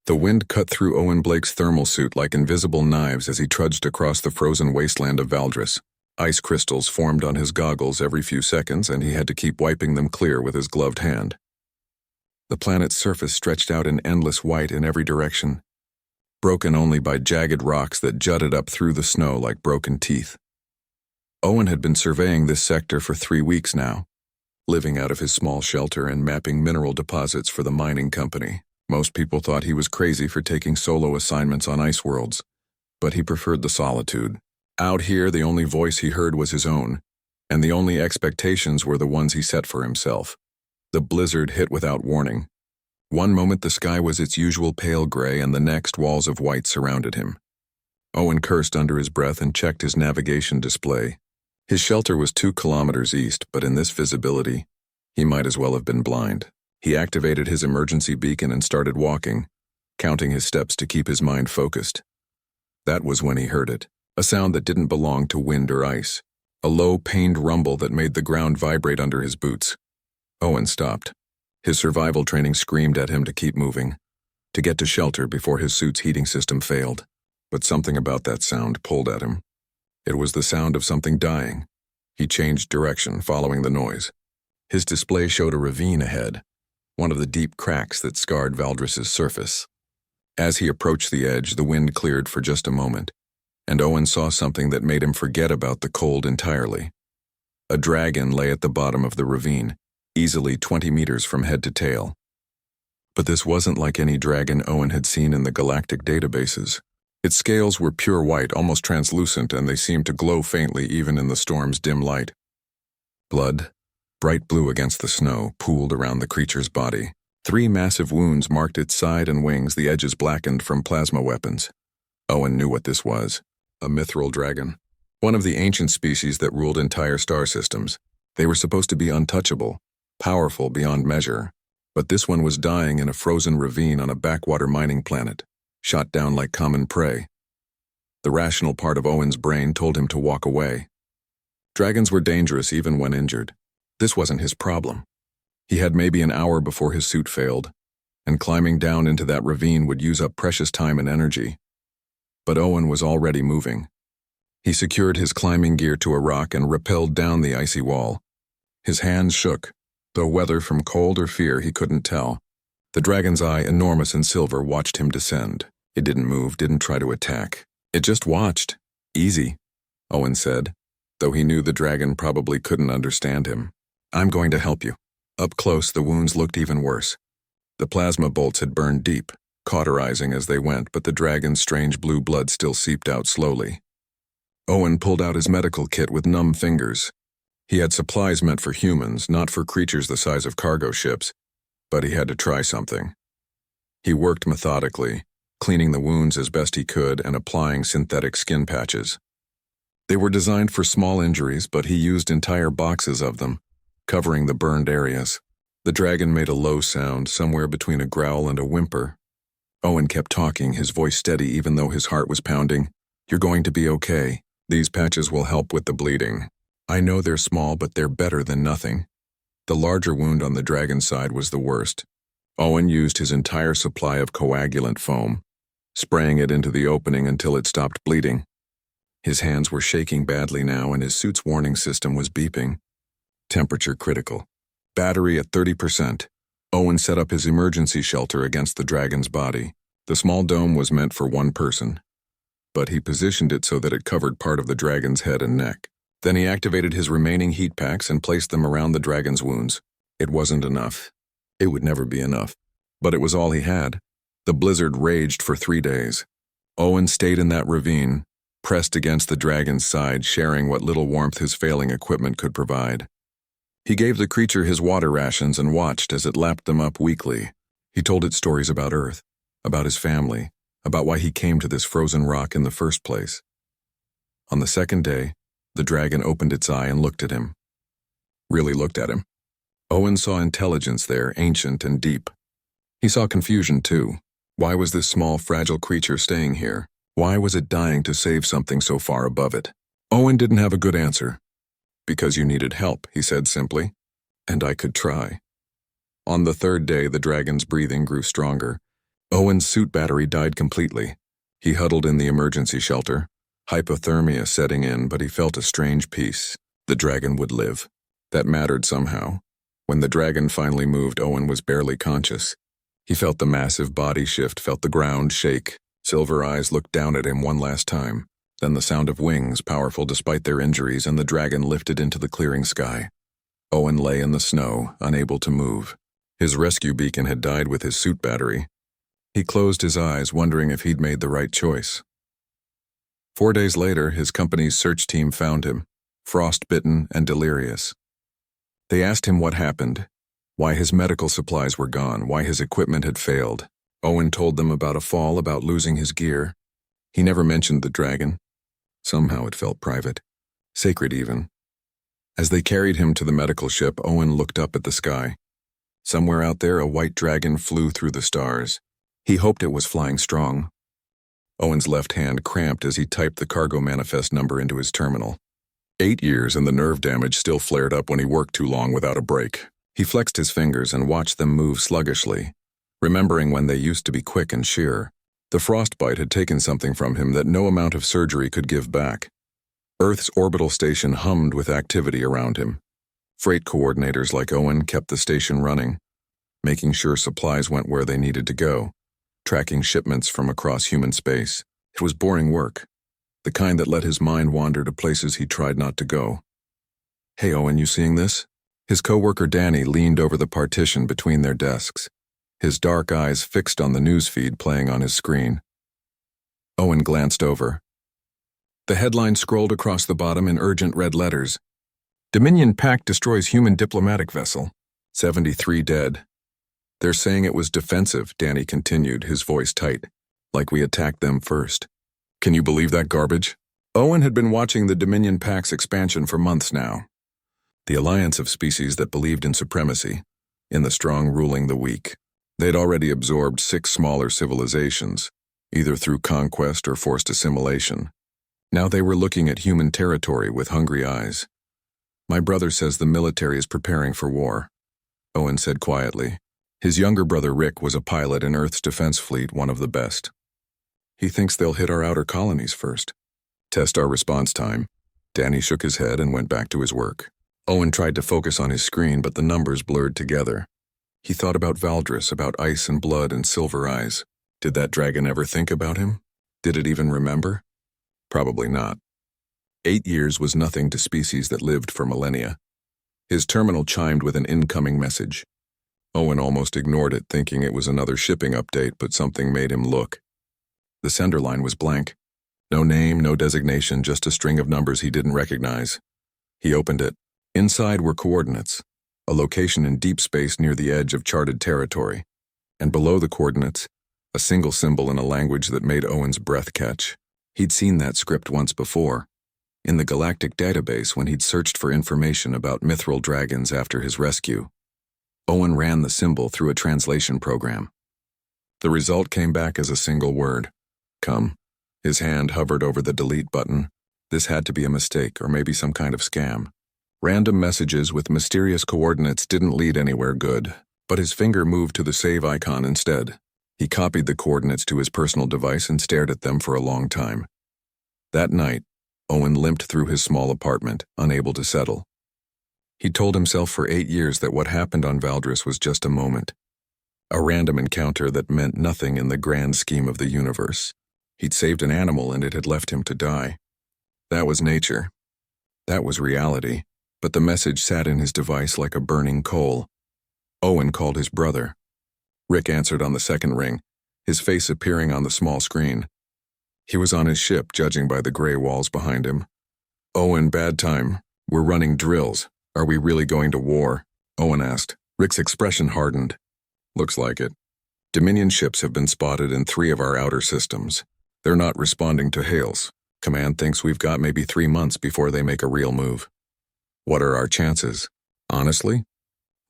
The wind cut through Owen Blake's thermal suit like invisible knives as he trudged across the frozen wasteland of Valdris. Ice crystals formed on his goggles every few seconds, and he had to keep wiping them clear with his gloved hand. The planet's surface stretched out in endless white in every direction, broken only by jagged rocks that jutted up through the snow like broken teeth. Owen had been surveying this sector for 3 weeks now, living out of his small shelter and mapping mineral deposits for the mining company. Most people thought he was crazy for taking solo assignments on ice worlds, but he preferred the solitude. Out here, the only voice he heard was his own, and the only expectations were the ones he set for himself. The blizzard hit without warning. One moment the sky was its usual pale gray, and the next walls of white surrounded him. Owen cursed under his breath and checked his navigation display. His shelter was 2 kilometers east, but in this visibility, he might as well have been blind. He activated his emergency beacon and started walking, counting his steps to keep his mind focused. That was when he heard it, a sound that didn't belong to wind or ice, a low, pained rumble that made the ground vibrate under his boots. Owen stopped. His survival training screamed at him to keep moving, to get to shelter before his suit's heating system failed. But something about that sound pulled at him. It was the sound of something dying. He changed direction, following the noise. His display showed a ravine ahead, one of the deep cracks that scarred Valdris's surface. As he approached the edge, the wind cleared for just a moment, and Owen saw something that made him forget about the cold entirely. A dragon lay at the bottom of the ravine, easily 20 meters from head to tail. But this wasn't like any dragon Owen had seen in the galactic databases. Its scales were pure white, almost translucent, and they seemed to glow faintly even in the storm's dim light. Blood, bright blue against the snow, pooled around the creature's body. 3 massive wounds marked its side and wings, the edges blackened from plasma weapons. Owen knew what this was. A mithril dragon. One of the ancient species that ruled entire star systems. They were supposed to be untouchable, powerful beyond measure. But this one was dying in a frozen ravine on a backwater mining planet, shot down like common prey. The rational part of Owen's brain told him to walk away. Dragons were dangerous even when injured. This wasn't his problem. He had maybe an hour before his suit failed, and climbing down into that ravine would use up precious time and energy. But Owen was already moving. He secured his climbing gear to a rock and rappelled down the icy wall. His hands shook, though whether from cold or fear he couldn't tell. The dragon's eye, enormous and silver, watched him descend. It didn't move, didn't try to attack. It just watched. Easy, Owen said, though he knew the dragon probably couldn't understand him. I'm going to help you. Up close, the wounds looked even worse. The plasma bolts had burned deep, cauterizing as they went, but the dragon's strange blue blood still seeped out slowly. Owen pulled out his medical kit with numb fingers. He had supplies meant for humans, not for creatures the size of cargo ships, but he had to try something. He worked methodically, cleaning the wounds as best he could and applying synthetic skin patches. They were designed for small injuries, but he used entire boxes of them, covering the burned areas. The dragon made a low sound, somewhere between a growl and a whimper. Owen kept talking, his voice steady even though his heart was pounding. You're going to be okay. These patches will help with the bleeding. I know they're small, but they're better than nothing. The larger wound on the dragon's side was the worst. Owen used his entire supply of coagulant foam, spraying it into the opening until it stopped bleeding. His hands were shaking badly now, and his suit's warning system was beeping. Temperature critical. Battery at 30%. Owen set up his emergency shelter against the dragon's body. The small dome was meant for one person, but he positioned it so that it covered part of the dragon's head and neck. Then he activated his remaining heat packs and placed them around the dragon's wounds. It wasn't enough. It would never be enough. But it was all he had. The blizzard raged for 3 days. Owen stayed in that ravine, pressed against the dragon's side, sharing what little warmth his failing equipment could provide. He gave the creature his water rations and watched as it lapped them up weakly. He told it stories about Earth, about his family, about why he came to this frozen rock in the first place. On the second day, the dragon opened its eye and looked at him. Really looked at him. Owen saw intelligence there, ancient and deep. He saw confusion too. Why was this small, fragile creature staying here? Why was it dying to save something so far above it? Owen didn't have a good answer. Because you needed help, he said simply. And I could try. On the third day, the dragon's breathing grew stronger. Owen's suit battery died completely. He huddled in the emergency shelter, hypothermia setting in, but he felt a strange peace. The dragon would live. That mattered somehow. When the dragon finally moved, Owen was barely conscious. He felt the massive body shift, felt the ground shake. Silver eyes looked down at him one last time. Then the sound of wings, powerful despite their injuries, and the dragon lifted into the clearing sky. Owen lay in the snow, unable to move. His rescue beacon had died with his suit battery. He closed his eyes, wondering if he'd made the right choice. 4 days later, his company's search team found him, frostbitten and delirious. They asked him what happened, why his medical supplies were gone, why his equipment had failed. Owen told them about a fall, about losing his gear. He never mentioned the dragon. Somehow it felt private, sacred even. As they carried him to the medical ship, Owen looked up at the sky. Somewhere out there, a white dragon flew through the stars. He hoped it was flying strong. Owen's left hand cramped as he typed the cargo manifest number into his terminal. 8 years, and the nerve damage still flared up when he worked too long without a break. He flexed his fingers and watched them move sluggishly, remembering when they used to be quick and sheer. The frostbite had taken something from him that no amount of surgery could give back. Earth's orbital station hummed with activity around him. Freight coordinators like Owen kept the station running, making sure supplies went where they needed to go, tracking shipments from across human space. It was boring work, the kind that let his mind wander to places he tried not to go. "Hey Owen, you seeing this?" His coworker Danny leaned over the partition between their desks, his dark eyes fixed on the newsfeed playing on his screen. Owen glanced over. The headline scrolled across the bottom in urgent red letters. Dominion pack destroys human diplomatic vessel. 73 dead. "They're saying it was defensive," Danny continued, his voice tight, "like we attacked them first. Can you believe that garbage?" Owen had been watching the Dominion pack's expansion for months now. The alliance of species that believed in supremacy, in the strong ruling the weak. They'd already absorbed 6 smaller civilizations, either through conquest or forced assimilation. Now they were looking at human territory with hungry eyes. "My brother says the military is preparing for war," Owen said quietly. His younger brother Rick was a pilot in Earth's defense fleet, one of the best. "He thinks they'll hit our outer colonies first. Test our response time." Danny shook his head and went back to his work. Owen tried to focus on his screen, but the numbers blurred together. He thought about Valdris, about ice and blood and silver eyes. Did that dragon ever think about him? Did it even remember? Probably not. 8 years was nothing to species that lived for millennia. His terminal chimed with an incoming message. Owen almost ignored it, thinking it was another shipping update, but something made him look. The sender line was blank. No name, no designation, just a string of numbers he didn't recognize. He opened it. Inside were coordinates, a location in deep space near the edge of charted territory, and below the coordinates, a single symbol in a language that made Owen's breath catch. He'd seen that script once before, in the Galactic database when he'd searched for information about mithril dragons after his rescue. Owen ran the symbol through a translation program. The result came back as a single word. "Come." His hand hovered over the delete button. This had to be a mistake, or maybe some kind of scam. Random messages with mysterious coordinates didn't lead anywhere good, but his finger moved to the save icon instead. He copied the coordinates to his personal device and stared at them for a long time. That night, Owen limped through his small apartment, unable to settle. He told himself for 8 years that what happened on Valdris was just a moment, a random encounter that meant nothing in the grand scheme of the universe. He'd saved an animal and it had left him to die. That was nature. That was reality. But the message sat in his device like a burning coal. Owen called his brother. Rick answered on the second ring, his face appearing on the small screen. He was on his ship, judging by the gray walls behind him. "Owen, bad time. We're running drills. Are we really going to war?" Owen asked. Rick's expression hardened. "Looks like it. Dominion ships have been spotted in 3 of our outer systems. They're not responding to hails. Command thinks we've got maybe 3 months before they make a real move. What are our chances? Honestly?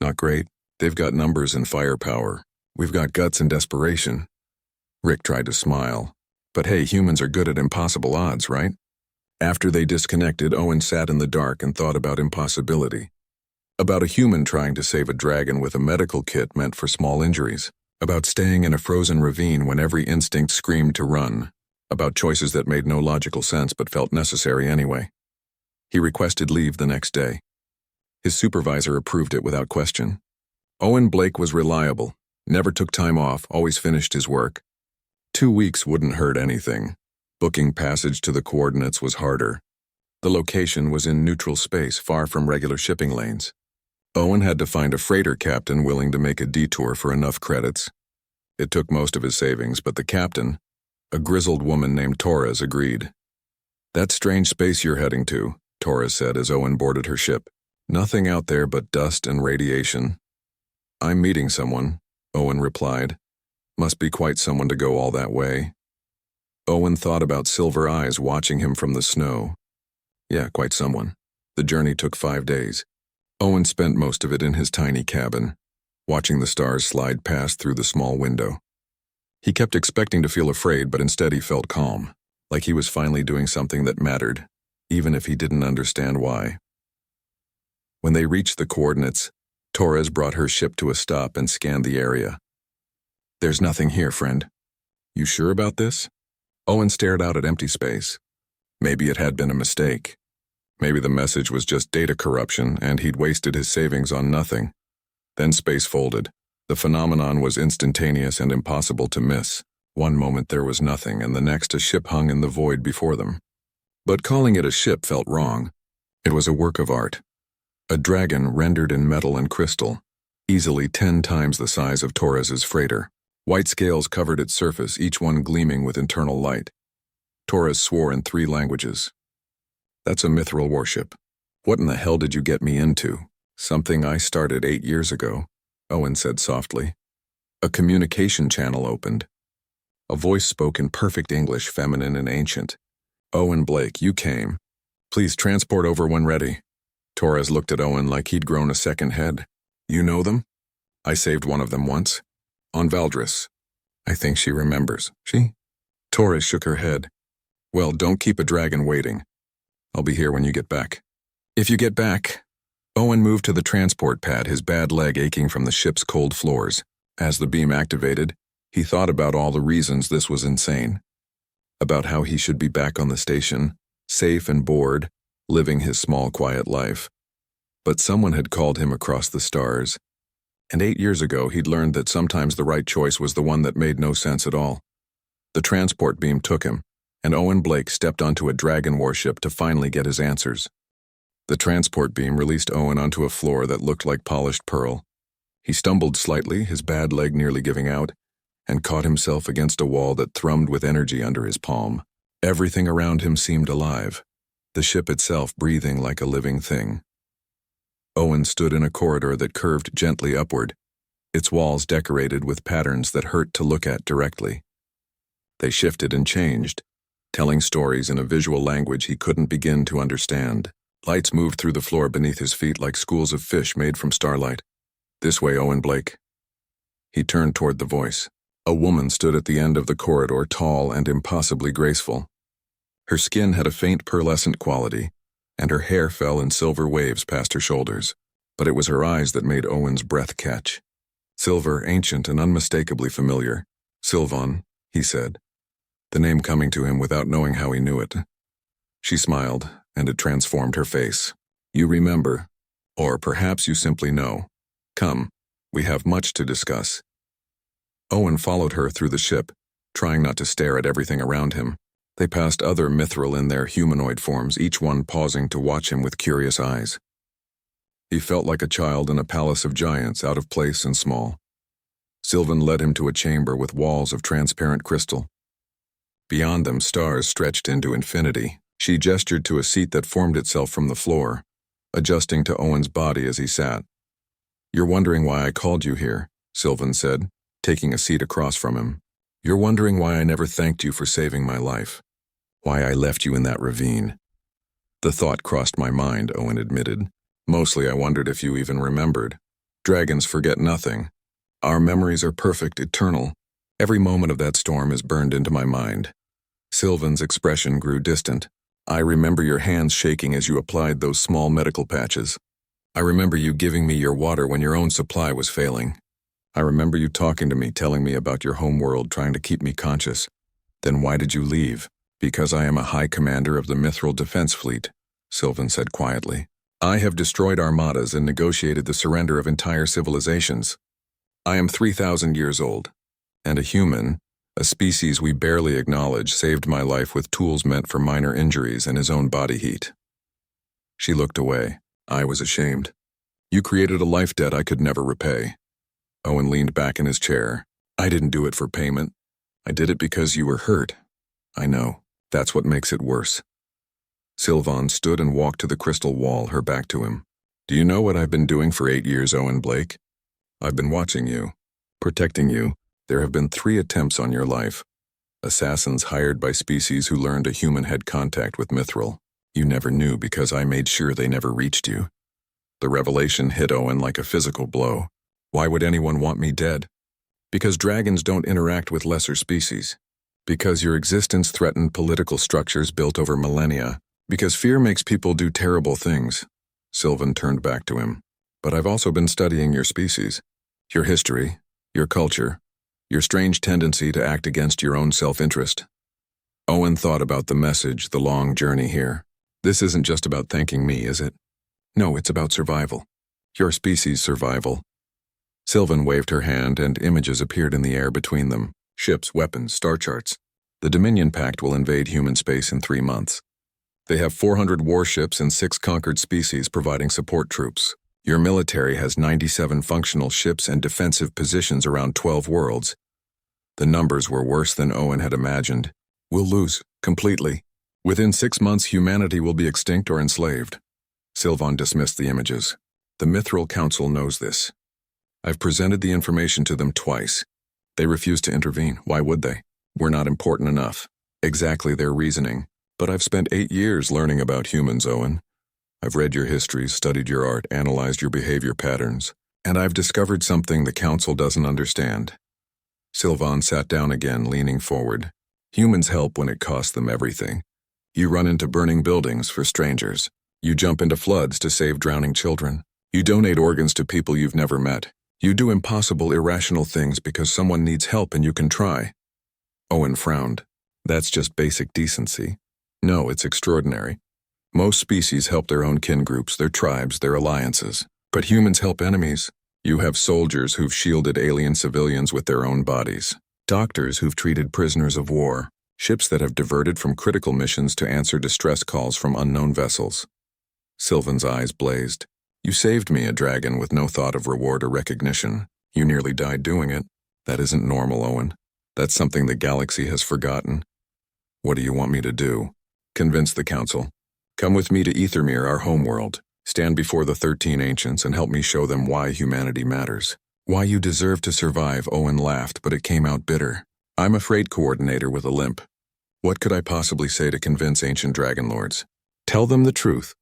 Not great. They've got numbers and firepower. We've got guts and desperation." Rick tried to smile. But hey, humans are good at impossible odds, right? After they disconnected, Owen sat in the dark and thought about impossibility. About a human trying to save a dragon with a medical kit meant for small injuries. about staying in a frozen ravine when every instinct screamed to run, about choices that made no logical sense but felt necessary anyway. He requested leave the next day. His supervisor approved it without question. Owen Blake was reliable, never took time off, always finished his work. 2 weeks wouldn't hurt anything. Booking passage to the coordinates was harder. The location was in neutral space, far from regular shipping lanes. Owen had to find a freighter captain willing to make a detour for enough credits. It took most of his savings, but the captain, a grizzled woman named Torres, agreed. "That strange space you're heading to," Torres said as Owen boarded her ship. "Nothing out there but dust and radiation." "I'm meeting someone," Owen replied. "Must be quite someone to go all that way." Owen thought about Silver Eyes watching him from the snow. Yeah, quite someone. The journey took 5 days. Owen spent most of it in his tiny cabin, watching the stars slide past through the small window. He kept expecting to feel afraid, but instead he felt calm, like he was finally doing something that mattered, even if he didn't understand why. When they reached the coordinates, Torres brought her ship to a stop and scanned the area. "There's nothing here, friend." "You sure about this?" Owen stared out at empty space. Maybe it had been a mistake. Maybe the message was just data corruption and he'd wasted his savings on nothing. Then space folded. The phenomenon was instantaneous and impossible to miss. One moment there was nothing, and the next a ship hung in the void before them. But calling it a ship felt wrong. It was a work of art. A dragon rendered in metal and crystal, easily 10 times the size of Torres's freighter. White scales covered its surface, each one gleaming with internal light. Torres swore in 3 languages. "That's a Myithil warship. What in the hell did you get me into?" "Something I started 8 years ago," Owen said softly. A communication channel opened. A voice spoke in perfect English, feminine and ancient. "Owen Blake, you came. Please transport over when ready." Torres looked at Owen like he'd grown a second head. "You know them?" "I saved one of them once. On Valdris." "I think she remembers." "She?" Torres shook her head. "Well, don't keep a dragon waiting. I'll be here when you get back." "If you get back." Owen moved to the transport pad, his bad leg aching from the ship's cold floors. As the beam activated, he thought about all the reasons this was insane. About how he should be back on the station, safe and bored, living his small, quiet life. But someone had called him across the stars. And 8 years ago, he'd learned that sometimes the right choice was the one that made no sense at all. The transport beam took him, and Owen Blake stepped onto a dragon warship to finally get his answers. The transport beam released Owen onto a floor that looked like polished pearl. He stumbled slightly, his bad leg nearly giving out, and caught himself against a wall that thrummed with energy under his palm. Everything around him seemed alive, the ship itself breathing like a living thing. Owen stood in a corridor that curved gently upward, its walls decorated with patterns that hurt to look at directly. They shifted and changed, telling stories in a visual language he couldn't begin to understand. Lights moved through the floor beneath his feet like schools of fish made from starlight. "This way, Owen Blake." He turned toward the voice. A woman stood at the end of the corridor, tall and impossibly graceful. Her skin had a faint pearlescent quality, and her hair fell in silver waves past her shoulders. But it was her eyes that made Owen's breath catch. Silver, ancient and unmistakably familiar. "Silven," he said, the name coming to him without knowing how he knew it. She smiled, and it transformed her face. "You remember, or perhaps you simply know. Come, we have much to discuss." Owen followed her through the ship, trying not to stare at everything around him. They passed other Myithil in their humanoid forms, each one pausing to watch him with curious eyes. He felt like a child in a palace of giants, out of place and small. Silven led him to a chamber with walls of transparent crystal. Beyond them, stars stretched into infinity. She gestured to a seat that formed itself from the floor, adjusting to Owen's body as he sat. "You're wondering why I called you here," Silven said, taking a seat across from him. "You're wondering why I never thanked you for saving my life. Why I left you in that ravine." "The thought crossed my mind," Owen admitted. "Mostly I wondered if you even remembered. Dragons forget nothing. Our memories are perfect, eternal. Every moment of that storm is burned into my mind." Silven's expression grew distant. "I remember your hands shaking as you applied those small medical patches. I remember you giving me your water when your own supply was failing. I remember you talking to me, telling me about your home world, trying to keep me conscious. Then why did you leave? Because I am a high commander of the Myithil Defense Fleet, Silven said quietly. I have destroyed armadas and negotiated the surrender of entire civilizations. I am 3,000 years old, and a human, a species we barely acknowledge, saved my life with tools meant for minor injuries and his own body heat. She looked away. I was ashamed. You created a life debt I could never repay. Owen leaned back in his chair. I didn't do it for payment. I did it because you were hurt. I know. That's what makes it worse. Silvan stood and walked to the crystal wall, her back to him. Do you know what I've been doing for 8 years, Owen Blake? I've been watching you, protecting you. There have been 3 attempts on your life. Assassins hired by species who learned a human had contact with Myithil. You never knew because I made sure they never reached you. The revelation hit Owen like a physical blow. Why would anyone want me dead? Because dragons don't interact with lesser species. Because your existence threatened political structures built over millennia. Because fear makes people do terrible things. Silven turned back to him. But I've also been studying your species, your history, your culture, your strange tendency to act against your own self-interest. Owen thought about the message, the long journey here. This isn't just about thanking me, is it? No, it's about survival. Your species' survival. Silven waved her hand and images appeared in the air between them. Ships, weapons, star charts. The Dominion Pact will invade human space in 3 months. They have 400 warships and 6 conquered species providing support troops. Your military has 97 functional ships and defensive positions around 12 worlds. The numbers were worse than Owen had imagined. We'll lose, completely. Within 6 months, humanity will be extinct or enslaved. Silvan dismissed the images. The Myithil Council knows this. I've presented the information to them twice. They refuse to intervene. Why would they? We're not important enough. Exactly their reasoning. But I've spent 8 years learning about humans, Owen. I've read your histories, studied your art, analyzed your behavior patterns, and I've discovered something the Council doesn't understand. Silvan sat down again, leaning forward. Humans help when it costs them everything. You run into burning buildings for strangers. You jump into floods to save drowning children. You donate organs to people you've never met. You do impossible, irrational things because someone needs help and you can try. Owen frowned. That's just basic decency. No, it's extraordinary. Most species help their own kin groups, their tribes, their alliances. But humans help enemies. You have soldiers who've shielded alien civilians with their own bodies. Doctors who've treated prisoners of war. Ships that have diverted from critical missions to answer distress calls from unknown vessels. Silven's eyes blazed. You saved me, a dragon with no thought of reward or recognition. You nearly died doing it. That isn't normal, Owen. That's something the galaxy has forgotten. What do you want me to do? Convince the Council. Come with me to Ethermere, our homeworld. Stand before the 13 Ancients and help me show them why humanity matters. Why you deserve to survive, Owen laughed, but it came out bitter. I'm a freight coordinator with a limp. What could I possibly say to convince ancient dragon lords? Tell them the truth.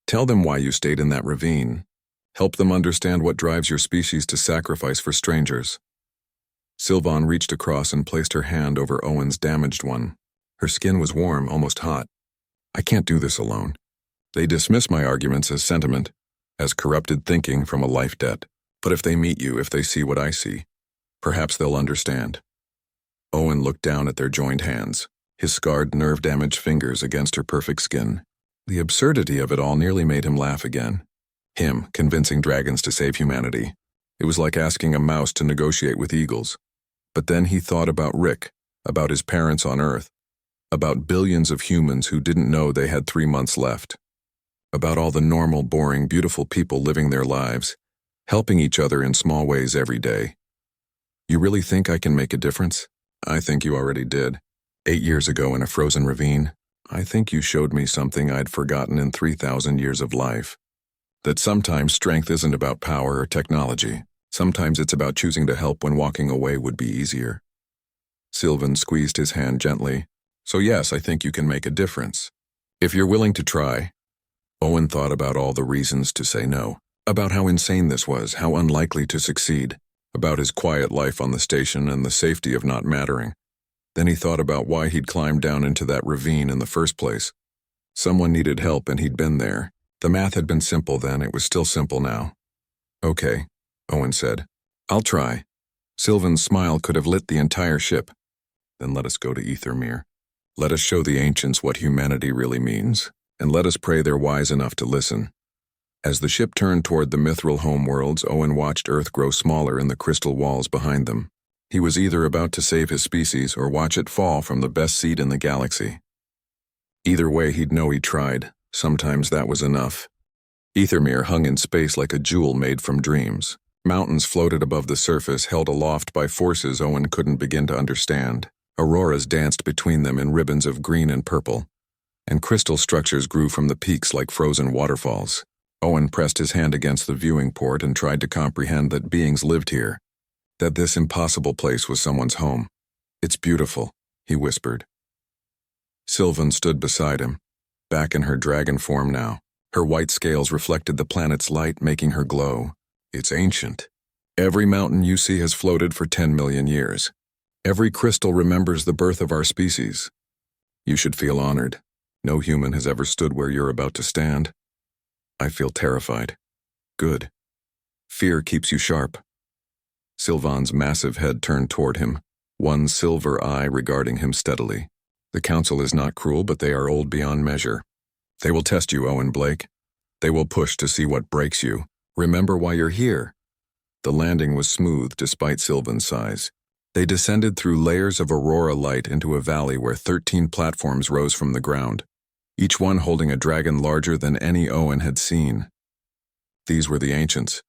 Tell them why you stayed in that ravine. Help them understand what drives your species to sacrifice for strangers. Silvan reached across and placed her hand over Owen's damaged one. Her skin was warm, almost hot. I can't do this alone. They dismiss my arguments as sentiment, as corrupted thinking from a life debt. But if they meet you, if they see what I see, perhaps they'll understand. Owen looked down at their joined hands, his scarred, nerve-damaged fingers against her perfect skin. The absurdity of it all nearly made him laugh again. Him, convincing dragons to save humanity. It was like asking a mouse to negotiate with eagles. But then he thought about Rick, about his parents on Earth, about billions of humans who didn't know they had 3 months left, about all the normal, boring, beautiful people living their lives, helping each other in small ways every day. You really think I can make a difference? I think you already did. 8 years ago in a frozen ravine, I think you showed me something I'd forgotten in 3,000 years of life. That sometimes strength isn't about power or technology. Sometimes it's about choosing to help when walking away would be easier. Silven squeezed his hand gently. So yes, I think you can make a difference. If you're willing to try. Owen thought about all the reasons to say no. About how insane this was, how unlikely to succeed. About his quiet life on the station and the safety of not mattering. Then he thought about why he'd climbed down into that ravine in the first place. Someone needed help and he'd been there. The math had been simple then, it was still simple now. Okay, Owen said. I'll try. Silven's smile could have lit the entire ship. Then let us go to Ethermere. Let us show the ancients what humanity really means, and let us pray they're wise enough to listen. As the ship turned toward the Myithil homeworlds, Owen watched Earth grow smaller in the crystal walls behind them. He was either about to save his species or watch it fall from the best seat in the galaxy. Either way, he'd know he tried. Sometimes that was enough. Ethermere hung in space like a jewel made from dreams. Mountains floated above the surface, held aloft by forces Owen couldn't begin to understand. Auroras danced between them in ribbons of green and purple, and crystal structures grew from the peaks like frozen waterfalls. Owen pressed his hand against the viewing port and tried to comprehend that beings lived here, that this impossible place was someone's home. "It's beautiful," he whispered. Silven stood beside him, back in her dragon form now. Her white scales reflected the planet's light, making her glow. "It's ancient. Every mountain you see has floated for 10 million years. Every crystal remembers the birth of our species. You should feel honored. No human has ever stood where you're about to stand." "I feel terrified." "Good. Fear keeps you sharp." Silvan's massive head turned toward him, one silver eye regarding him steadily. "The Council is not cruel, but they are old beyond measure. They will test you, Owen Blake. They will push to see what breaks you. Remember why you're here." The landing was smooth despite Silven's size. They descended through layers of aurora light into a valley where 13 platforms rose from the ground, each one holding a dragon larger than any Owen had seen. These were the ancients,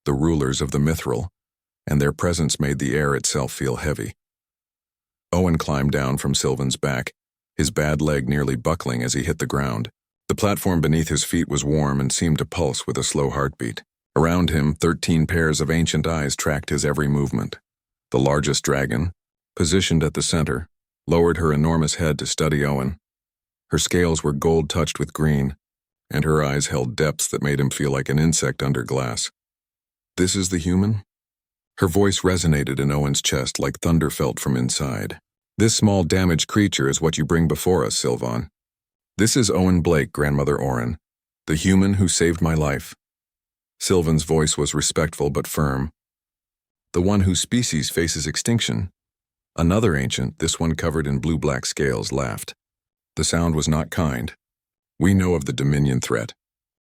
the rulers of the Myithil, and their presence made the air itself feel heavy. Owen climbed down from Silven's back, his bad leg nearly buckling as he hit the ground. The platform beneath his feet was warm and seemed to pulse with a slow heartbeat. Around him, 13 pairs of ancient eyes tracked his every movement. The largest dragon, positioned at the center, lowered her enormous head to study Owen. Her scales were gold touched with green, and her eyes held depths that made him feel like an insect under glass. "This is the human?" Her voice resonated in Owen's chest like thunder felt from inside. "This small damaged creature is what you bring before us, Silvan. This is Owen Blake, Grandmother Oren, the human who saved my life." Silven's voice was respectful but firm. "The one whose species faces extinction." Another ancient, this one covered in blue-black scales, laughed. The sound was not kind. "We know of the Dominion threat.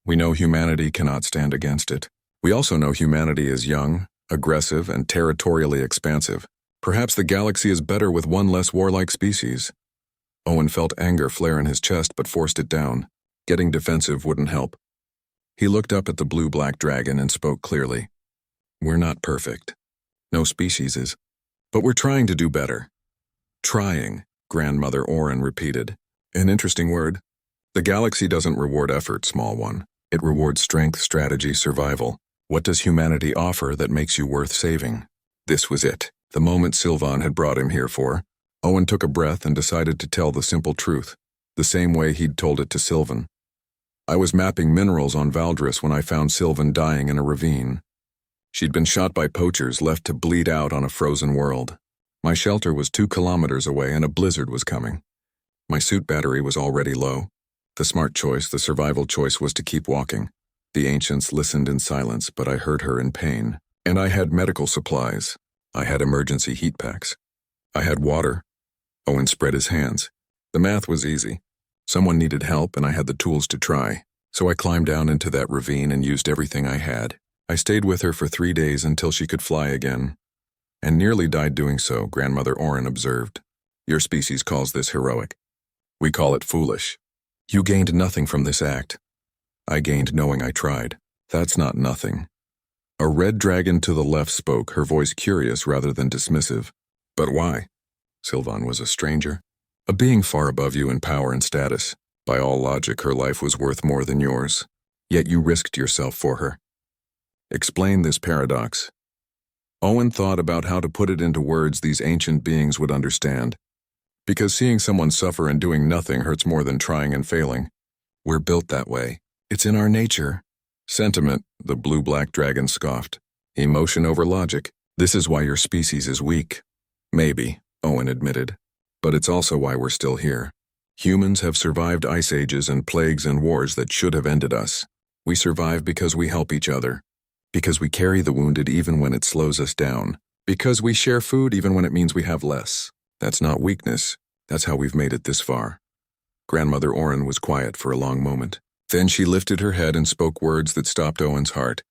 We know humanity cannot stand against it. We also know humanity is young, aggressive, and territorially expansive. Perhaps the galaxy is better with one less warlike species." Owen felt anger flare in his chest but forced it down. Getting defensive wouldn't help. He looked up at the blue-black dragon and spoke clearly. "We're not perfect. No species is. But we're trying to do better." "Trying," Grandmother Oren repeated. "An interesting word. The galaxy doesn't reward effort, small one. It rewards strength, strategy, survival. What does humanity offer that makes you worth saving?" This was it, the moment Silvan had brought him here for. Owen took a breath and decided to tell the simple truth, the same way he'd told it to Silven. "I was mapping minerals on Valdris when I found Silven dying in a ravine. She'd been shot by poachers, left to bleed out on a frozen world. My shelter was 2 kilometers away and a blizzard was coming. My suit battery was already low. The smart choice, the survival choice, was to keep walking. The ancients listened in silence, but I heard her in pain. And I had medical supplies. I had emergency heat packs. I had water." Owen spread his hands. "The math was easy. Someone needed help and I had the tools to try. So I climbed down into that ravine and used everything I had. I stayed with her for 3 days until she could fly again. And nearly died doing so," Grandmother Oren observed. "Your species calls this heroic. We call it foolish. You gained nothing from this act. I gained knowing I tried. That's not nothing." A red dragon to the left spoke, her voice curious rather than dismissive. "But why?" Silvan was a stranger. "A being far above you in power and status. By all logic, her life was worth more than yours. Yet you risked yourself for her. Explain this paradox." Owen thought about how to put it into words these ancient beings would understand. Because seeing someone suffer and doing nothing hurts more than trying and failing. We're built that way. It's in our nature. "Sentiment," the blue-black dragon scoffed. "Emotion over logic. This is why your species is weak." "Maybe," Owen admitted. "But it's also why we're still here. Humans have survived ice ages and plagues and wars that should have ended us. We survive because we help each other. Because we carry the wounded even when it slows us down. Because we share food even when it means we have less. That's not weakness. That's how we've made it this far. Grandmother Oren was quiet for a long moment. Then she lifted her head and spoke words that stopped Owen's heart.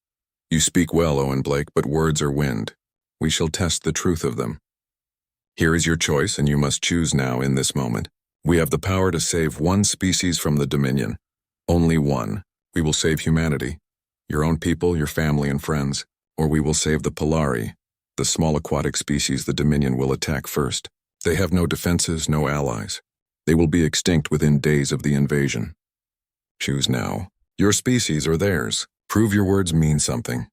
You speak well, Owen Blake, but words are wind. We shall test the truth of them. Here is your choice, and you must choose now in this moment. We have the power to save one species from the Dominion. Only one. We will save humanity. Your own people, your family and friends. Or we will save the Polari, the small aquatic species the Dominion will attack first. They have no defenses, no allies. They will be extinct within days of the invasion. Choose now. Your species or theirs. Prove your words mean something.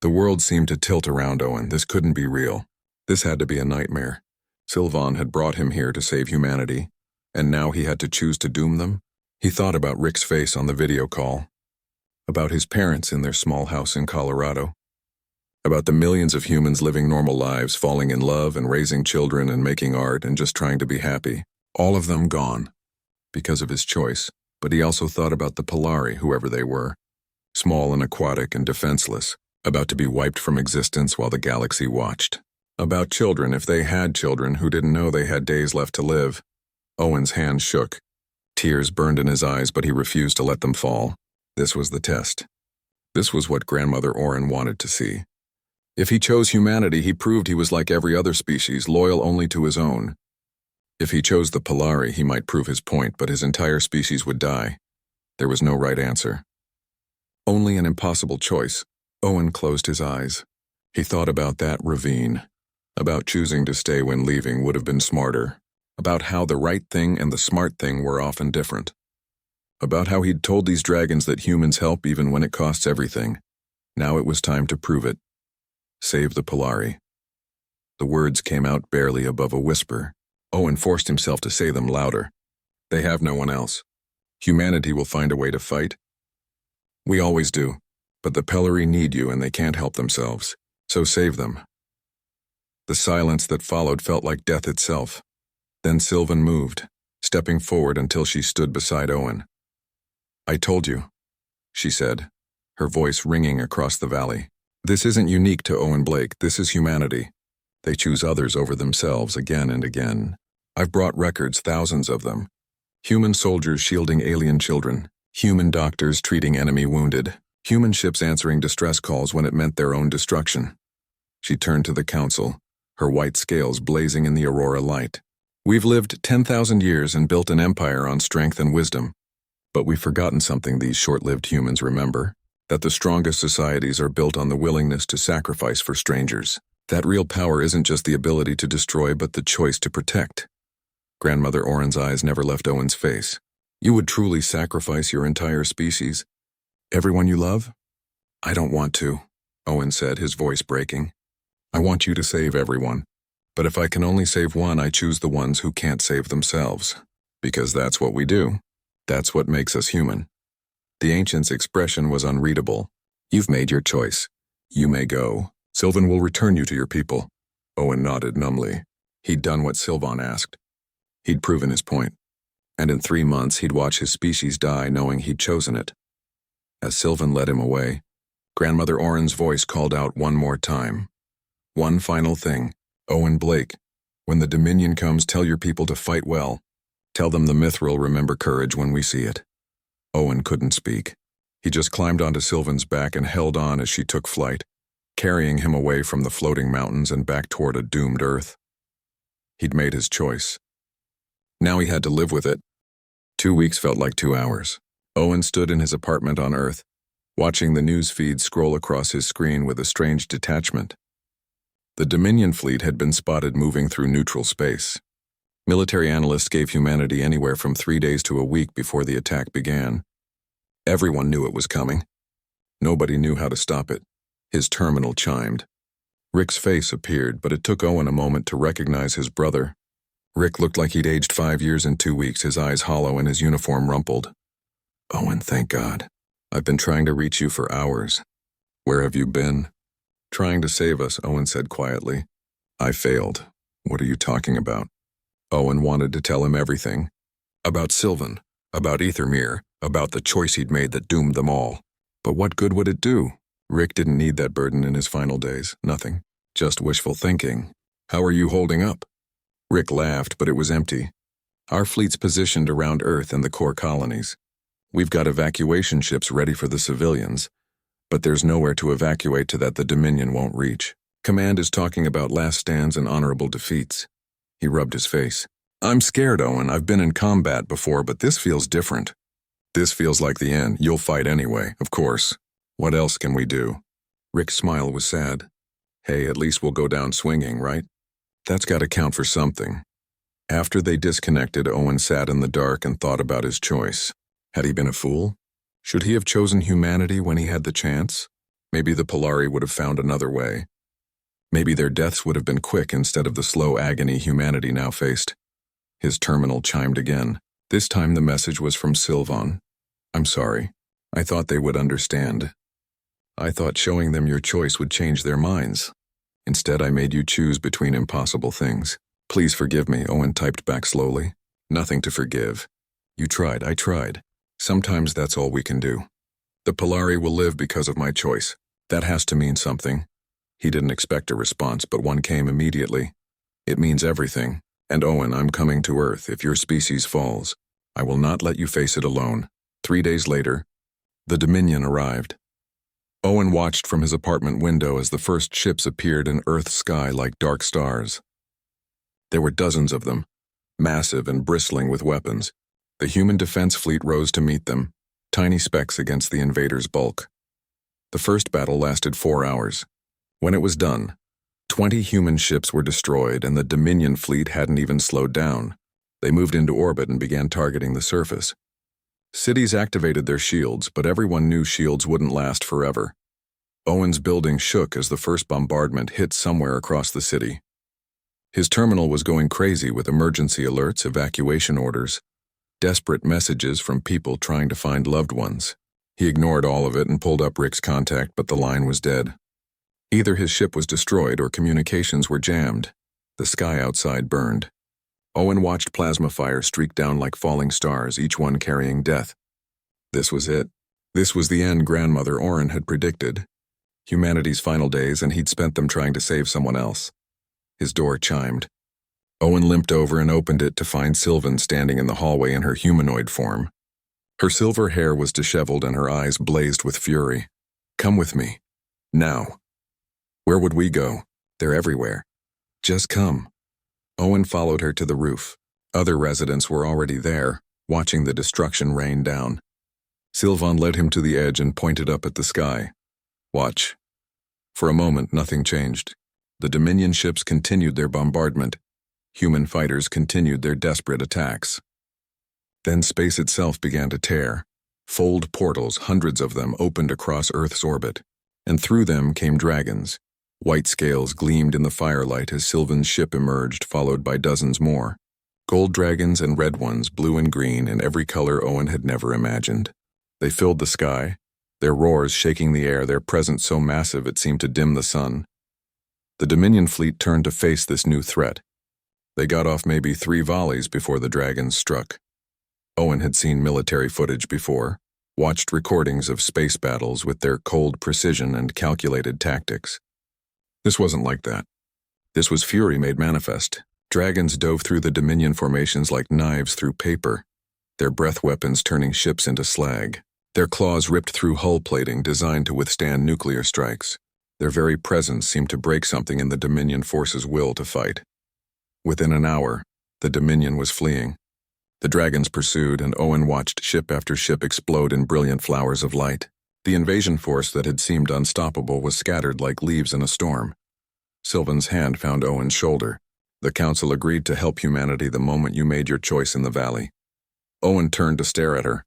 The world seemed to tilt around Owen. This couldn't be real. This had to be a nightmare. Silvan had brought him here to save humanity, and now he had to choose to doom them? He thought about Rick's face on the video call, about his parents in their small house in Colorado, about the millions of humans living normal lives, falling in love and raising children and making art and just trying to be happy. All of them gone, because of his choice. But he also thought about the Polari, whoever they were, small and aquatic and defenseless, about to be wiped from existence while the galaxy watched. About children, if they had children who didn't know they had days left to live. Owen's hand shook. Tears burned in his eyes, but he refused to let them fall. This was the test. This was what Grandmother Oren wanted to see. If he chose humanity, he proved he was like every other species, loyal only to his own. If he chose the Polari, he might prove his point, but his entire species would die. There was no right answer. Only an impossible choice. Owen closed his eyes. He thought about that ravine, about choosing to stay when leaving would have been smarter, about how the right thing and the smart thing were often different, about how he'd told these dragons that humans help even when it costs everything. Now it was time to prove it. Save the Polari. The words came out barely above a whisper. Owen forced himself to say them louder. They have no one else. Humanity will find a way to fight. We always do, but the Polari need you and they can't help themselves, so save them. The silence that followed felt like death itself. Then Silven moved, stepping forward until she stood beside Owen. I told you, she said, her voice ringing across the valley. This isn't unique to Owen Blake, this is humanity. They choose others over themselves again and again. I've brought records, thousands of them. Human soldiers shielding alien children, human doctors treating enemy wounded, human ships answering distress calls when it meant their own destruction. She turned to the council, her white scales blazing in the aurora light. We've lived 10,000 years and built an empire on strength and wisdom. But we've forgotten something these short-lived humans remember, that the strongest societies are built on the willingness to sacrifice for strangers. That real power isn't just the ability to destroy but the choice to protect. Grandmother Oren's eyes never left Owen's face. You would truly sacrifice your entire species? Everyone you love? I don't want to, Owen said, his voice breaking. I want you to save everyone. But if I can only save one, I choose the ones who can't save themselves. Because that's what we do. That's what makes us human. The ancient's expression was unreadable. You've made your choice. You may go. Silven will return you to your people. Owen nodded numbly. He'd done what Silvan asked. He'd proven his point. And in 3 months he'd watch his species die knowing he'd chosen it. As Silven led him away, Grandmother Oren's voice called out one more time. One final thing. Owen Blake, when the Dominion comes, tell your people to fight well. Tell them the Myithil remember courage when we see it. Owen couldn't speak. He just climbed onto Silven's back and held on as she took flight, carrying him away from the floating mountains and back toward a doomed Earth. He'd made his choice. Now he had to live with it. 2 weeks felt like 2 hours. Owen stood in his apartment on Earth, watching the news feed scroll across his screen with a strange detachment. The Dominion fleet had been spotted moving through neutral space. Military analysts gave humanity anywhere from 3 days to a week before the attack began. Everyone knew it was coming. Nobody knew how to stop it. His terminal chimed. Rick's face appeared, but it took Owen a moment to recognize his brother. Rick looked like he'd aged 5 years in 2 weeks, his eyes hollow and his uniform rumpled. Owen, thank God. I've been trying to reach you for hours. Where have you been? Trying to save us, Owen said quietly. I failed. What are you talking about? Owen wanted to tell him everything. About Silven, about Ethermere, about the choice he'd made that doomed them all. But what good would it do? Rick didn't need that burden in his final days, nothing. Just wishful thinking. How are you holding up? Rick laughed, but it was empty. Our fleet's positioned around Earth and the core colonies. We've got evacuation ships ready for the civilians, but there's nowhere to evacuate to that the Dominion won't reach. Command is talking about last stands and honorable defeats. He rubbed his face. I'm scared, Owen. I've been in combat before, but this feels different. This feels like the end. You'll fight anyway, of course. What else can we do? Rick's smile was sad. Hey, at least we'll go down swinging, right? That's got to count for something. After they disconnected, Owen sat in the dark and thought about his choice. Had he been a fool? Should he have chosen humanity when he had the chance? Maybe the Polari would have found another way. Maybe their deaths would have been quick instead of the slow agony humanity now faced. His terminal chimed again. This time the message was from Silven. I'm sorry. I thought they would understand. I thought showing them your choice would change their minds. Instead, I made you choose between impossible things. Please forgive me, Owen typed back slowly. Nothing to forgive. You tried, I tried. Sometimes that's all we can do. The Polari will live because of my choice. That has to mean something. He didn't expect a response, but one came immediately. It means everything. And Owen, I'm coming to Earth if your species falls. I will not let you face it alone. 3 days later, the Dominion arrived. Owen watched from his apartment window as the first ships appeared in Earth's sky like dark stars. There were dozens of them, massive and bristling with weapons. The human defense fleet rose to meet them, tiny specks against the invaders' bulk. The first battle lasted 4 hours. When it was done, 20 human ships were destroyed and the Dominion fleet hadn't even slowed down. They moved into orbit and began targeting the surface. Cities activated their shields, but everyone knew shields wouldn't last forever. Owen's building shook as the first bombardment hit somewhere across the city. His terminal was going crazy with emergency alerts, evacuation orders, desperate messages from people trying to find loved ones. He ignored all of it and pulled up Rick's contact, but the line was dead. Either his ship was destroyed or communications were jammed. The sky outside burned. Owen watched plasma fire streak down like falling stars, each one carrying death. This was it. This was the end Grandmother Oren had predicted. Humanity's final days, and he'd spent them trying to save someone else. His door chimed. Owen limped over and opened it to find Silven standing in the hallway in her humanoid form. Her silver hair was disheveled and her eyes blazed with fury. Come with me. Now. Where would we go? They're everywhere. Just come. Owen followed her to the roof. Other residents were already there, watching the destruction rain down. Silven led him to the edge and pointed up at the sky. Watch. For a moment, nothing changed. The Dominion ships continued their bombardment. Human fighters continued their desperate attacks. Then space itself began to tear. Fold portals, hundreds of them, opened across Earth's orbit. And through them came dragons. White scales gleamed in the firelight as Silven's ship emerged, followed by dozens more. Gold dragons and red ones, blue and green, in every color Owen had never imagined. They filled the sky, their roars shaking the air, their presence so massive it seemed to dim the sun. The Dominion fleet turned to face this new threat. They got off maybe 3 volleys before the dragons struck. Owen had seen military footage before, watched recordings of space battles with their cold precision and calculated tactics. This wasn't like that. This was fury made manifest. Dragons dove through the Dominion formations like knives through paper, their breath weapons turning ships into slag. Their claws ripped through hull plating designed to withstand nuclear strikes. Their very presence seemed to break something in the Dominion forces' will to fight. Within an hour, the Dominion was fleeing. The dragons pursued, and Owen watched ship after ship explode in brilliant flowers of light. The invasion force that had seemed unstoppable was scattered like leaves in a storm. Silven's hand found Owen's shoulder. The council agreed to help humanity the moment you made your choice in the valley. Owen turned to stare at her.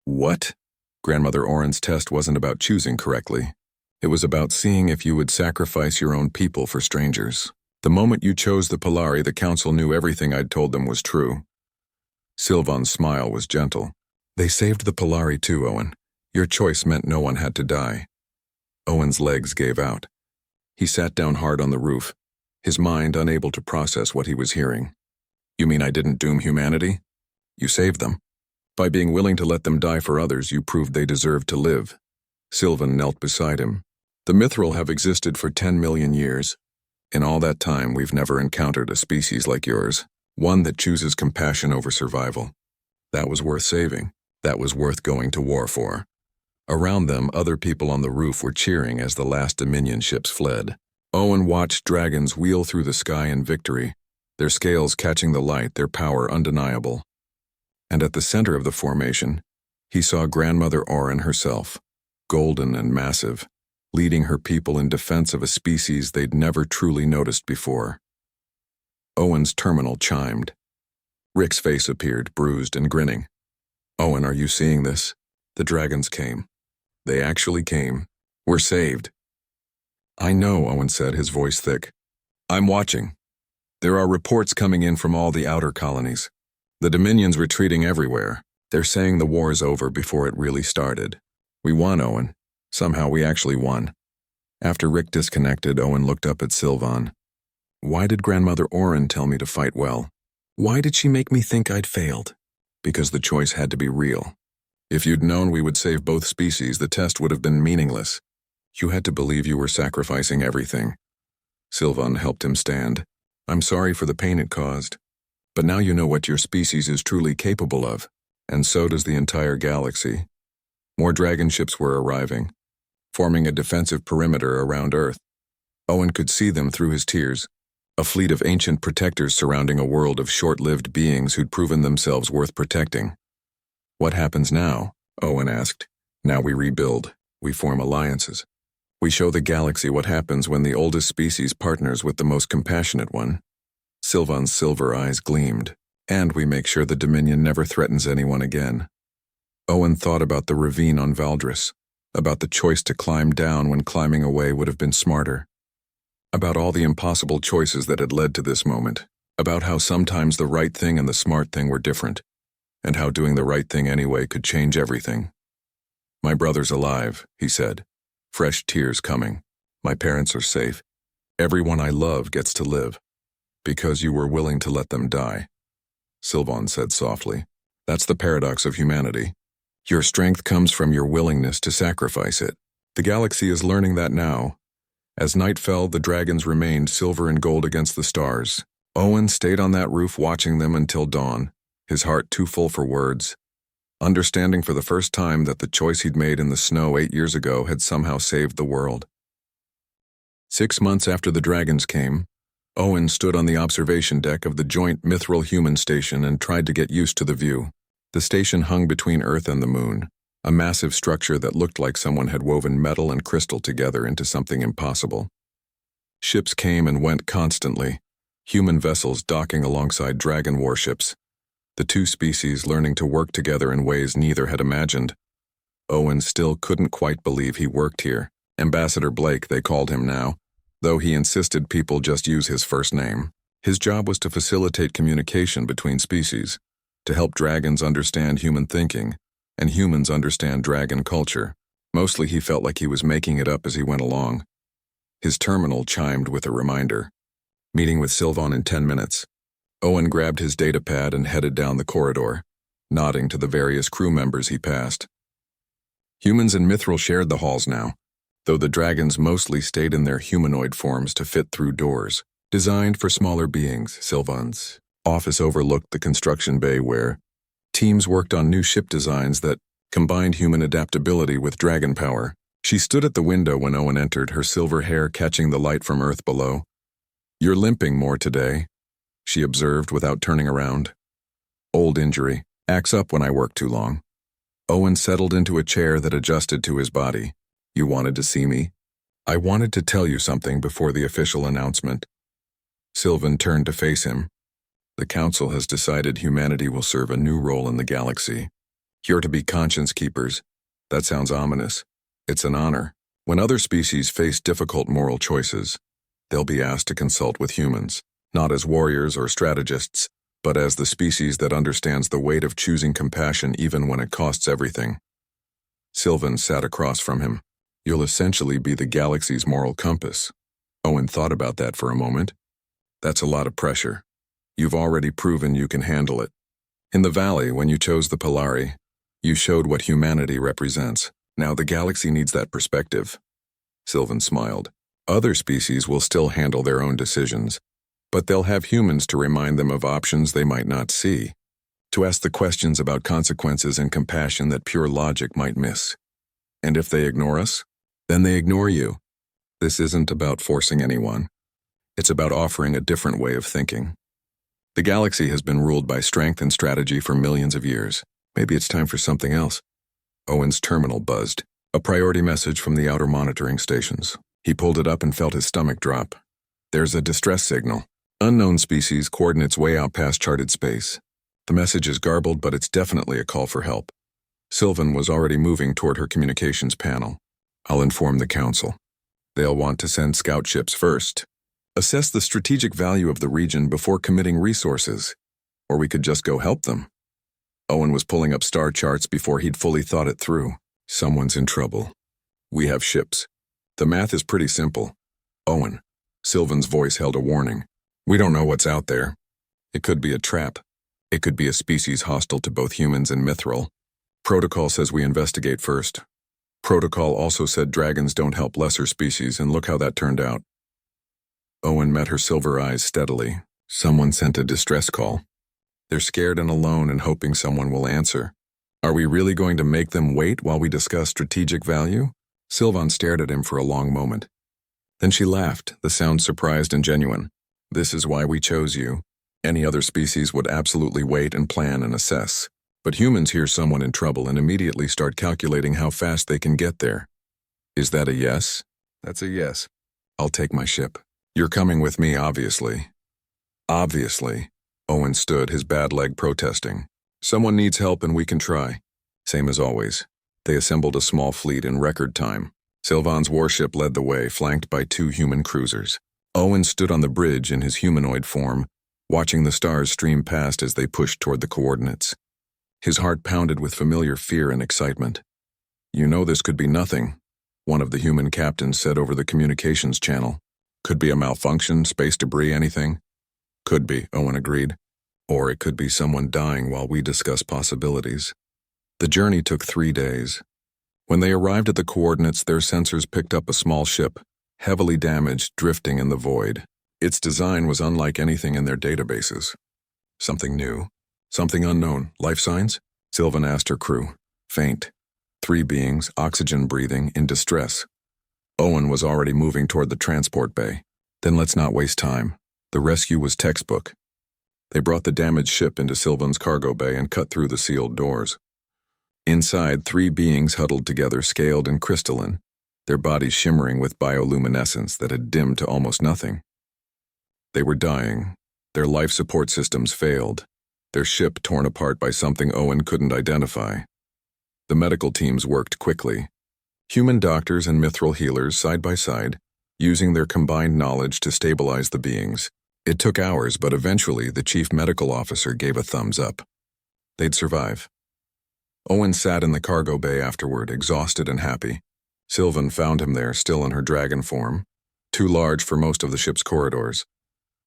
What? Grandmother Oren's test wasn't about choosing correctly. It was about seeing if you would sacrifice your own people for strangers. The moment you chose the Polari, the council knew everything I'd told them was true. Silven's smile was gentle. They saved the Polari too, Owen. Your choice meant no one had to die. Owen's legs gave out. He sat down hard on the roof, his mind unable to process what he was hearing. You mean I didn't doom humanity? You saved them. By being willing to let them die for others, you proved they deserved to live. Silven knelt beside him. The Myithil have existed for 10 million years. In all that time, we've never encountered a species like yours, one that chooses compassion over survival. That was worth saving. That was worth going to war for. Around them, other people on the roof were cheering as the last Dominion ships fled. Owen watched dragons wheel through the sky in victory, their scales catching the light, their power undeniable. And at the center of the formation, he saw Grandmother Orin herself, golden and massive, leading her people in defense of a species they'd never truly noticed before. Owen's terminal chimed. Rick's face appeared, bruised and grinning. "Owen, are you seeing this? The dragons came. They actually came. We're saved." "I know," Owen said, his voice thick. "I'm watching. There are reports coming in from all the outer colonies. The Dominion's retreating everywhere. They're saying the war's over before it really started. We won, Owen. Somehow we actually won." After Rick disconnected, Owen looked up at Silven. "Why did Grandmother Orin tell me to fight well? Why did she make me think I'd failed?" "Because the choice had to be real. If you'd known we would save both species, the test would have been meaningless. You had to believe you were sacrificing everything." Silven helped him stand. "I'm sorry for the pain it caused. But now you know what your species is truly capable of, and so does the entire galaxy." More dragon ships were arriving, forming a defensive perimeter around Earth. Owen could see them through his tears, a fleet of ancient protectors surrounding a world of short-lived beings who'd proven themselves worth protecting. "What happens now?" Owen asked. "Now we rebuild. We form alliances. We show the galaxy what happens when the oldest species partners with the most compassionate one." Silven's silver eyes gleamed. "And we make sure the Dominion never threatens anyone again." Owen thought about the ravine on Valdris, about the choice to climb down when climbing away would have been smarter, about all the impossible choices that had led to this moment, about how sometimes the right thing and the smart thing were different, and how doing the right thing anyway could change everything. "My brother's alive," he said, fresh tears coming. "My parents are safe. Everyone I love gets to live. Because you were willing to let them die." Silven said softly, "That's the paradox of humanity. Your strength comes from your willingness to sacrifice it. The galaxy is learning that now." As night fell, the dragons remained silver and gold against the stars. Owen stayed on that roof watching them until dawn, his heart too full for words, understanding for the first time that the choice he'd made in the snow 8 years ago had somehow saved the world. 6 months after the dragons came, Owen stood on the observation deck of the joint Myithil-human station and tried to get used to the view. The station hung between Earth and the Moon, a massive structure that looked like someone had woven metal and crystal together into something impossible. Ships came and went constantly, human vessels docking alongside dragon warships, the two species learning to work together in ways neither had imagined. Owen still couldn't quite believe he worked here. Ambassador Blake, they called him now, though he insisted people just use his first name. His job was to facilitate communication between species, to help dragons understand human thinking, and humans understand dragon culture. Mostly he felt like he was making it up as he went along. His terminal chimed with a reminder. Meeting with Silven in 10 minutes. Owen grabbed his datapad and headed down the corridor, nodding to the various crew members he passed. Humans and Myithil shared the halls now, though the dragons mostly stayed in their humanoid forms to fit through doors, designed for smaller beings. Silven's office overlooked the construction bay where teams worked on new ship designs that combined human adaptability with dragon power. She stood at the window when Owen entered, her silver hair catching the light from Earth below. "You're limping more today," she observed without turning around. "Old injury. Acts up when I work too long." Owen settled into a chair that adjusted to his body. "You wanted to see me?" "I wanted to tell you something before the official announcement." Silven turned to face him. "The Council has decided humanity will serve a new role in the galaxy. You're to be conscience keepers." That sounds ominous. It's an honor. When other species face difficult moral choices, they'll be asked to consult with humans, not as warriors or strategists, but as the species that understands the weight of choosing compassion even when it costs everything. Silven sat across from him. "You'll essentially be the galaxy's moral compass." Owen thought about that for a moment. "That's a lot of pressure. You've already proven you can handle it. In the valley, when you chose the Polari, you showed what humanity represents. Now the galaxy needs that perspective." Silven smiled. Other species will still handle their own decisions, but they'll have humans to remind them of options they might not see, to ask the questions about consequences and compassion that pure logic might miss. And if they ignore us, then they ignore you. This isn't about forcing anyone. It's about offering a different way of thinking. The galaxy has been ruled by strength and strategy for millions of years. Maybe it's time for something else. Owen's terminal buzzed, a priority message from the outer monitoring stations. He pulled it up and felt his stomach drop. There's a distress signal. Unknown species, coordinates way out past charted space. The message is garbled, but it's definitely a call for help. Silven was already moving toward her communications panel. I'll inform the council. They'll want to send scout ships first. Assess the strategic value of the region before committing resources. Or we could just go help them. Owen was pulling up star charts before he'd fully thought it through. Someone's in trouble. We have ships. The math is pretty simple. Owen. Silven's voice held a warning. We don't know what's out there. It could be a trap. It could be a species hostile to both humans and Myithil. Protocol says we investigate first. Protocol also said dragons don't help lesser species, and look how that turned out. Owen met her silver eyes steadily. Someone sent a distress call. They're scared and alone and hoping someone will answer. Are we really going to make them wait while we discuss strategic value? Silvan stared at him for a long moment. Then she laughed, the sound surprised and genuine. This is why we chose you. Any other species would absolutely wait and plan and assess. But humans hear someone in trouble and immediately start calculating how fast they can get there. Is that a yes? That's a yes. I'll take my ship. You're coming with me, obviously. Obviously. Owen stood, his bad leg protesting. Someone needs help and we can try. Same as always. They assembled a small fleet in record time. Silvan's warship led the way, flanked by 2 human cruisers. Owen stood on the bridge in his humanoid form, watching the stars stream past as they pushed toward the coordinates. His heart pounded with familiar fear and excitement. You know this could be nothing, one of the human captains said over the communications channel. Could be a malfunction, space debris, anything. Could be, Owen agreed. Or it could be someone dying while we discuss possibilities. The journey took 3 days. When they arrived at the coordinates, their sensors picked up a small ship, heavily damaged, drifting in the void. Its design was unlike anything in their databases. Something new. Something unknown. Life signs? Silven asked her crew. Faint. 3 beings, oxygen breathing, in distress. Owen was already moving toward the transport bay. Then let's not waste time. The rescue was textbook. They brought the damaged ship into Silven's cargo bay and cut through the sealed doors. Inside, 3 beings huddled together, scaled and crystalline, their bodies shimmering with bioluminescence that had dimmed to almost nothing. They were dying. Their life support systems failed, their ship torn apart by something Owen couldn't identify. The medical teams worked quickly. Human doctors and Myithil healers side by side, using their combined knowledge to stabilize the beings. It took hours, but eventually the chief medical officer gave a thumbs up. They'd survive. Owen sat in the cargo bay afterward, exhausted and happy. Silven found him there, still in her dragon form, too large for most of the ship's corridors.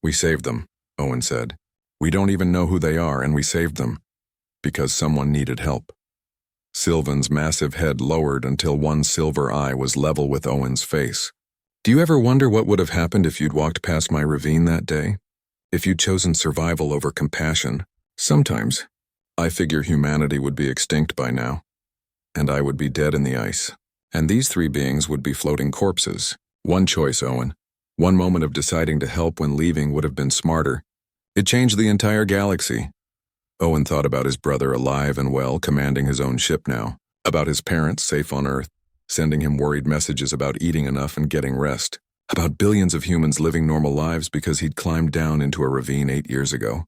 We saved them, Owen said. We don't even know who they are, and we saved them. Because someone needed help. Silven's massive head lowered until one silver eye was level with Owen's face. Do you ever wonder what would have happened if you'd walked past my ravine that day? If you'd chosen survival over compassion? Sometimes. I figure humanity would be extinct by now. And I would be dead in the ice. And these 3 beings would be floating corpses. One choice, Owen. One moment of deciding to help when leaving would have been smarter. It changed the entire galaxy. Owen thought about his brother alive and well, commanding his own ship now. About his parents safe on Earth, sending him worried messages about eating enough and getting rest. About billions of humans living normal lives because he'd climbed down into a ravine 8 years ago.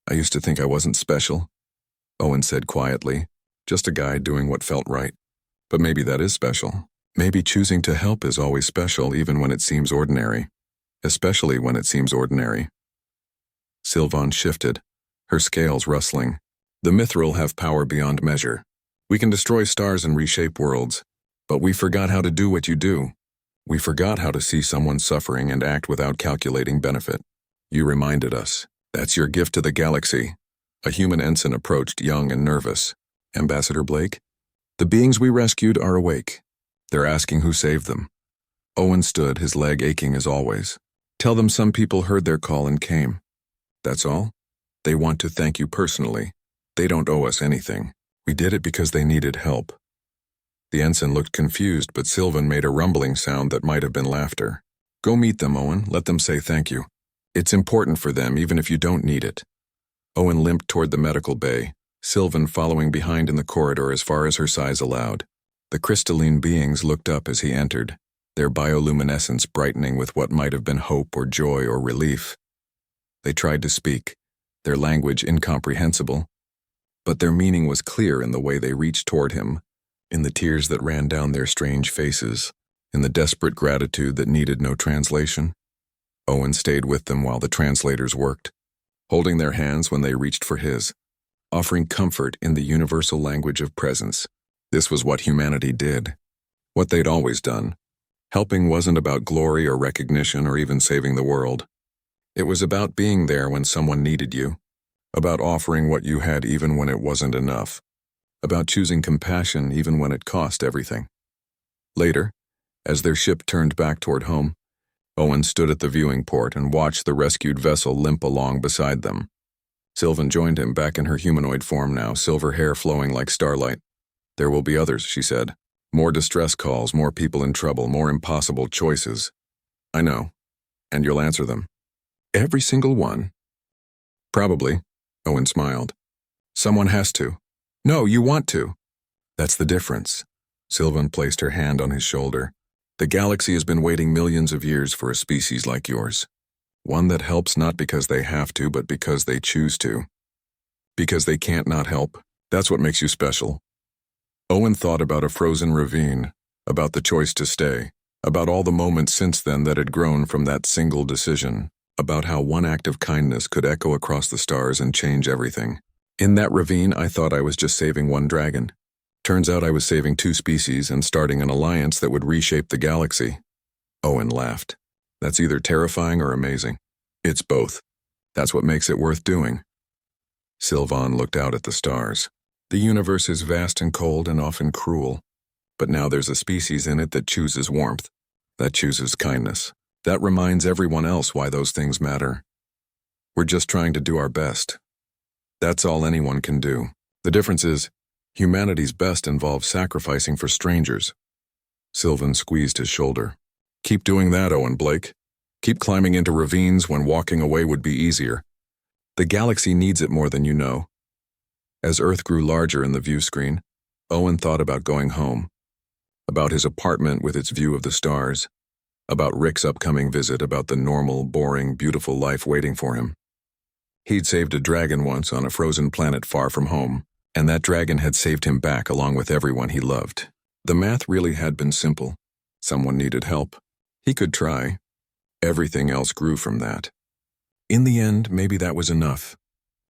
I used to think I wasn't special, Owen said quietly. Just a guy doing what felt right. But maybe that is special. Maybe choosing to help is always special even when it seems ordinary. Especially when it seems ordinary. Silvan shifted, her scales rustling. The Myithil have power beyond measure. We can destroy stars and reshape worlds. But we forgot how to do what you do. We forgot how to see someone suffering and act without calculating benefit. You reminded us. That's your gift to the galaxy. A human ensign approached, young and nervous. Ambassador Blake? The beings we rescued are awake. They're asking who saved them. Owen stood, his leg aching as always. Tell them some people heard their call and came. That's all? They want to thank you personally. They don't owe us anything. We did it because they needed help. The ensign looked confused, but Silven made a rumbling sound that might have been laughter. Go meet them, Owen. Let them say thank you. It's important for them, even if you don't need it. Owen limped toward the medical bay, Silven following behind in the corridor as far as her size allowed. The crystalline beings looked up as he entered, their bioluminescence brightening with what might have been hope or joy or relief. They tried to speak, their language incomprehensible, but their meaning was clear in the way they reached toward him, in the tears that ran down their strange faces, in the desperate gratitude that needed no translation. Owen stayed with them while the translators worked, holding their hands when they reached for his, offering comfort in the universal language of presence. This was what humanity did, what they'd always done. Helping wasn't about glory or recognition or even saving the world. It was about being there when someone needed you, about offering what you had even when it wasn't enough, about choosing compassion even when it cost everything. Later, as their ship turned back toward home, Owen stood at the viewing port and watched the rescued vessel limp along beside them. Silven joined him, back in her humanoid form now, silver hair flowing like starlight. There will be others, she said. More distress calls, more people in trouble, more impossible choices. I know. And you'll answer them. Every single one? Probably, Owen smiled. Someone has to. No, you want to. That's the difference. Silven placed her hand on his shoulder. The galaxy has been waiting millions of years for a species like yours. One that helps not because they have to, but because they choose to. Because they can't not help. That's what makes you special. Owen thought about a frozen ravine, about the choice to stay, about all the moments since then that had grown from that single decision, about how one act of kindness could echo across the stars and change everything. In that ravine, I thought I was just saving one dragon. Turns out I was saving two species and starting an alliance that would reshape the galaxy. Owen laughed. That's either terrifying or amazing. It's both. That's what makes it worth doing. Silvan looked out at the stars. The universe is vast and cold and often cruel, but now there's a species in it that chooses warmth, that chooses kindness, that reminds everyone else why those things matter. We're just trying to do our best. That's all anyone can do. The difference is, humanity's best involves sacrificing for strangers. Silven squeezed his shoulder. Keep doing that, Owen Blake. Keep climbing into ravines when walking away would be easier. The galaxy needs it more than you know. As Earth grew larger in the view screen, Owen thought about going home, about his apartment with its view of the stars, about Rick's upcoming visit, about the normal, boring, beautiful life waiting for him. He'd saved a dragon once on a frozen planet far from home, and that dragon had saved him back along with everyone he loved. The math really had been simple. Someone needed help. He could try. Everything else grew from that. In the end, maybe that was enough.